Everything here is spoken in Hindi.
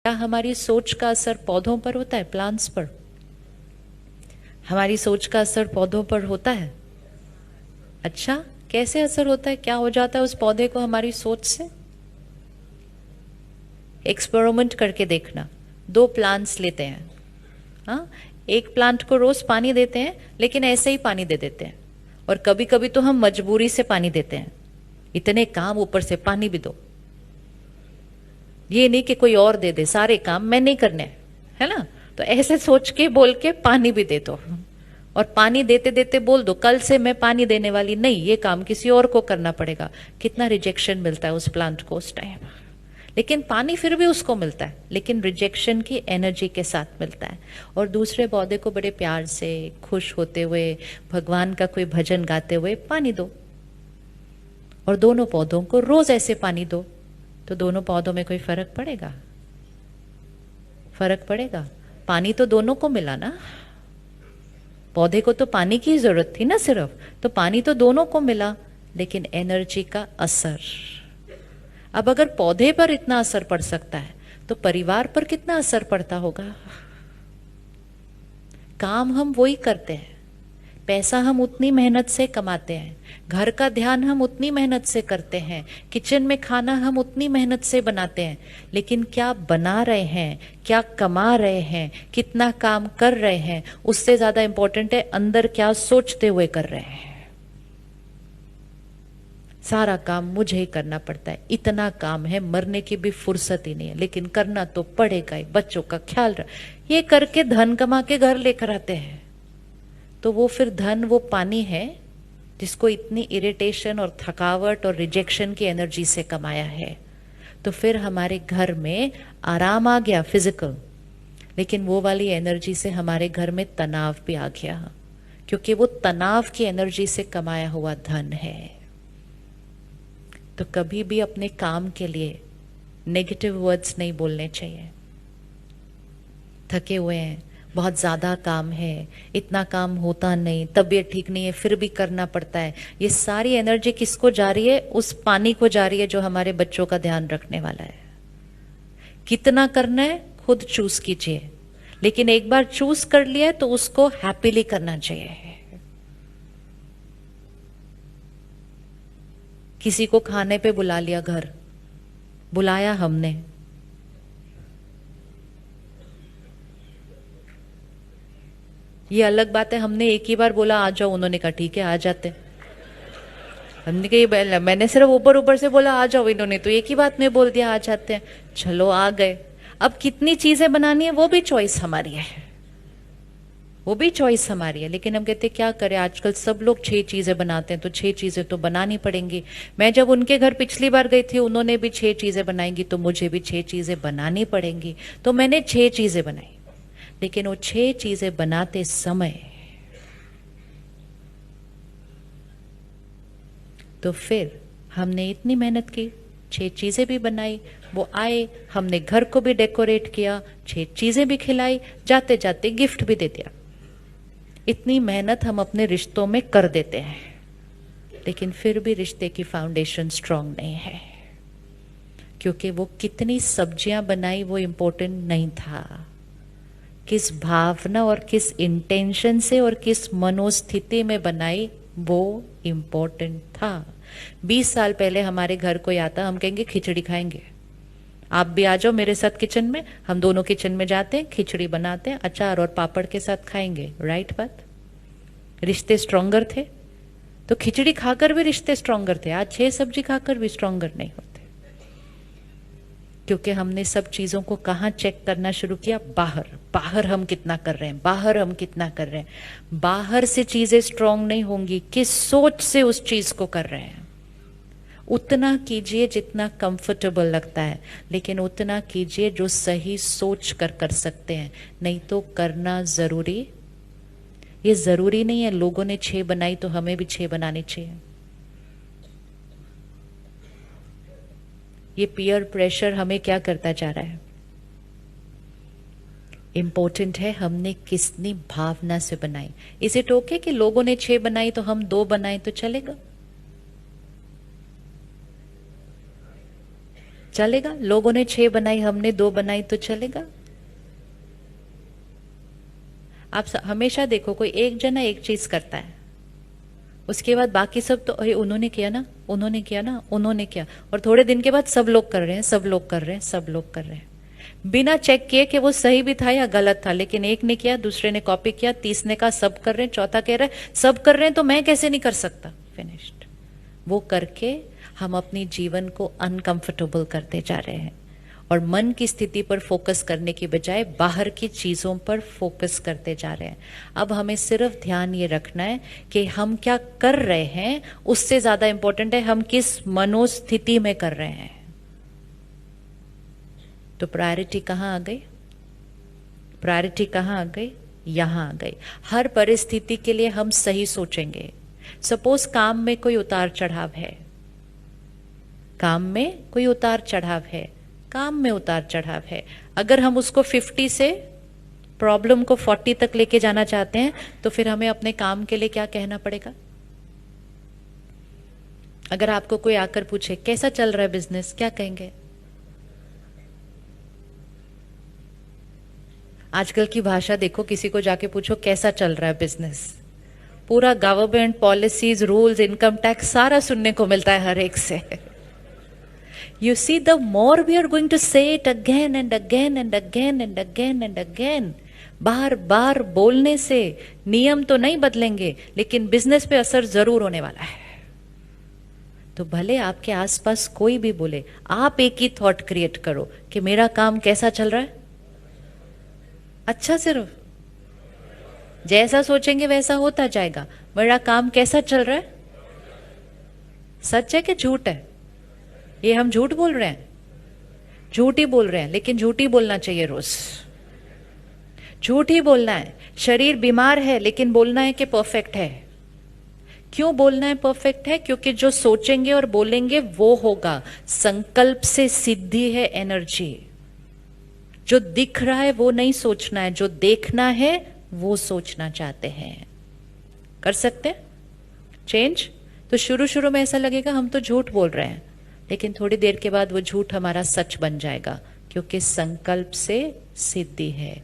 क्या हमारी सोच का असर पौधों पर होता है, प्लांट्स पर? हमारी सोच का असर पौधों पर होता है? अच्छा, कैसे असर होता है? क्या हो जाता है उस पौधे को हमारी सोच से? एक्सपेरिमेंट करके देखना। 2 प्लांट्स लेते हैं, हाँ, एक प्लांट को रोज पानी देते हैं, लेकिन ऐसे ही पानी दे देते हैं। और कभी कभी तो हम मजबूरी से पानी देते हैं, इतने काम, ऊपर से पानी भी दो। ये नहीं कि कोई और दे दे, सारे काम मैं नहीं करने, है ना? तो ऐसे सोच के बोल के पानी भी दे दो, और पानी देते देते बोल दो कल से मैं पानी देने वाली नहीं, ये काम किसी और को करना पड़ेगा। कितना रिजेक्शन मिलता है उस प्लांट को उस टाइम, लेकिन पानी फिर भी उसको मिलता है, लेकिन रिजेक्शन की एनर्जी के साथ मिलता है। और दूसरे पौधे को बड़े प्यार से, खुश होते हुए, भगवान का कोई भजन गाते हुए पानी दो, और दोनों पौधों को रोज ऐसे पानी दो, तो दोनों पौधों में कोई फर्क पड़ेगा? फर्क पड़ेगा? पानी तो दोनों को मिला ना, पौधे को तो पानी की जरूरत थी ना सिर्फ, तो पानी तो दोनों को मिला, लेकिन एनर्जी का असर। अब अगर पौधे पर इतना असर पड़ सकता है, तो परिवार पर कितना असर पड़ता होगा? काम हम वही करते हैं, पैसा हम उतनी मेहनत से कमाते हैं, घर का ध्यान हम उतनी मेहनत से करते हैं, किचन में खाना हम उतनी मेहनत से बनाते हैं, लेकिन क्या बना रहे हैं, क्या कमा रहे हैं, कितना काम कर रहे हैं, उससे ज्यादा इंपॉर्टेंट है अंदर क्या सोचते हुए कर रहे हैं। सारा काम मुझे ही करना पड़ता है, इतना काम है, मरने की भी फुर्सत ही नहीं है, लेकिन करना तो पड़ेगा ही, बच्चों का ख्याल रख, ये करके धन कमा के घर लेकर आते हैं। तो वो फिर धन वो पानी है जिसको इतनी इरिटेशन और थकावट और रिजेक्शन की एनर्जी से कमाया है। तो फिर हमारे घर में आराम आ गया फिजिकल, लेकिन वो वाली एनर्जी से हमारे घर में तनाव भी आ गया, क्योंकि वो तनाव की एनर्जी से कमाया हुआ धन है। तो कभी भी अपने काम के लिए नेगेटिव वर्ड्स नहीं बोलने चाहिए। थके हुए हैं, बहुत ज्यादा काम है, इतना काम होता नहीं, तबीयत ठीक नहीं है फिर भी करना पड़ता है, ये सारी एनर्जी किसको जा रही है? उस पानी को जा रही है जो हमारे बच्चों का ध्यान रखने वाला है। कितना करना है खुद चूज कीजिए, लेकिन एक बार चूज कर लिया है तो उसको हैप्पीली करना चाहिए। किसी को खाने पे बुला लिया, घर बुलाया हमने, ये अलग बात है, हमने एक ही बार बोला आ जाओ, उन्होंने कहा ठीक है आ जाते। हमने कहा मैंने सिर्फ ऊपर ऊपर से बोला आ जाओ, इन्होंने तो एक ही बात में बोल दिया आ जाते हैं, चलो आ गए। अब कितनी चीजें बनानी है वो भी चॉइस हमारी है, वो भी चॉइस हमारी है, लेकिन हम कहते क्या करें, आजकल सब लोग 6 चीजें बनाते हैं तो 6 चीजें तो बनानी पड़ेंगी। मैं जब उनके घर पिछली बार गई थी, उन्होंने भी 6 चीजें बनाएंगी, तो मुझे भी 6 चीजें बनानी पड़ेंगी। तो मैंने 6 चीजें बनाई, लेकिन वो 6 चीजें बनाते समय तो फिर हमने इतनी मेहनत की, 6 चीजें भी बनाई, वो आए, हमने घर को भी डेकोरेट किया, 6 चीजें भी खिलाई, जाते जाते गिफ्ट भी दे दिया। इतनी मेहनत हम अपने रिश्तों में कर देते हैं, लेकिन फिर भी रिश्ते की फाउंडेशन स्ट्रांग नहीं है, क्योंकि वो कितनी सब्जियां बनाई वो इंपॉर्टेंट नहीं था, किस भावना और किस इंटेंशन से और किस मनोस्थिति में बनाई वो इंपॉर्टेंट था। 20 साल पहले हमारे घर कोई आता, हम कहेंगे खिचड़ी खाएंगे, आप भी आ जाओ मेरे साथ किचन में, हम दोनों किचन में जाते हैं, खिचड़ी बनाते हैं, अचार और पापड़ के साथ खाएंगे। राइट बात? रिश्ते स्ट्रोंगर थे, तो खिचड़ी खाकर भी रिश्ते स्ट्रोंगर थे। आज 6 सब्जी खाकर भी स्ट्रोंगर नहीं होते, क्योंकि हमने सब चीजों को कहाँ चेक करना शुरू किया? बाहर। बाहर हम कितना कर रहे हैं, बाहर हम कितना कर रहे हैं। बाहर से चीजें स्ट्रोंग नहीं होंगी, किस सोच से उस चीज को कर रहे हैं। उतना कीजिए जितना कंफर्टेबल लगता है, लेकिन उतना कीजिए जो सही सोच कर सकते हैं, नहीं तो करना जरूरी। ये जरूरी नहीं है लोगों ने 6 बनाई तो हमें भी 6 बनानी चाहिए। ये पीयर प्रेशर हमें क्या करता जा रहा है? इंपॉर्टेंट है हमने किसनी भावना से बनाई। इज इट ओके कि लोगों ने 6 बनाई तो हम 2 बनाए तो चलेगा? चलेगा? लोगों ने 6 बनाई, हमने 2 बनाई तो चलेगा? आप हमेशा देखो, कोई एक जना एक चीज करता है, उसके बाद बाकी सब तो अरे उन्होंने किया ना, उन्होंने किया ना, उन्होंने किया, और थोड़े दिन के बाद सब लोग कर रहे हैं, सब लोग कर रहे हैं, सब लोग कर रहे हैं, बिना चेक किए कि वो सही भी था या गलत था। लेकिन एक ने किया, दूसरे ने कॉपी किया, तीसरे का सब कर रहे हैं, चौथा कह रहा है सब कर रहे हैं तो मैं कैसे नहीं कर सकता। फिनिश्ड। वो करके हम अपनी जीवन को अनकंफर्टेबल करते जा रहे हैं और मन की स्थिति पर फोकस करने की बजाय बाहर की चीजों पर फोकस करते जा रहे हैं। अब हमें सिर्फ ध्यान ये रखना है कि हम क्या कर रहे हैं, उससे ज्यादा इंपॉर्टेंट है हम किस मनोस्थिति में कर रहे हैं। तो प्रायोरिटी कहां आ गई? प्रायोरिटी कहां आ गई? यहां आ गई। हर परिस्थिति के लिए हम सही सोचेंगे। सपोज काम में कोई उतार चढ़ाव है, काम में कोई उतार चढ़ाव है, काम में उतार चढ़ाव है, अगर हम उसको 50 से प्रॉब्लम को 40 तक लेके जाना चाहते हैं तो फिर हमें अपने काम के लिए क्या कहना पड़ेगा? अगर आपको कोई आकर पूछे कैसा चल रहा है बिजनेस, क्या कहेंगे? आजकल की भाषा देखो, किसी को जाके पूछो कैसा चल रहा है बिजनेस, पूरा government policies, rules, income tax सारा सुनने को मिलता है हर एक से। You see, the more we are going to say it again and again and again and again and again, बार बार बोलने से नियम तो नहीं बदलेंगे लेकिन बिजनेस पे असर जरूर होने वाला है। तो भले आपके आसपास कोई भी बोले, आप एक ही थॉट क्रिएट करो कि मेरा काम कैसा चल रहा है, अच्छा, सिर्फ जैसा सोचेंगे वैसा होता जाएगा। मेरा काम कैसा चल रहा है? सच है कि झूठ है? ये हम झूठ बोल रहे हैं, झूठ ही बोल रहे हैं, लेकिन झूठ ही बोलना चाहिए रोज, झूठ ही बोलना है। शरीर बीमार है लेकिन बोलना है कि परफेक्ट है। क्यों बोलना है परफेक्ट है? क्योंकि जो सोचेंगे और बोलेंगे वो होगा। संकल्प से सिद्धि है एनर्जी। जो दिख रहा है वो नहीं सोचना है, जो देखना है वो सोचना चाहते हैं। कर सकते हैं चेंज? तो शुरू शुरू में ऐसा लगेगा हम तो झूठ बोल रहे हैं, लेकिन थोड़ी देर के बाद वो झूठ हमारा सच बन जाएगा, क्योंकि संकल्प से सिद्धि है।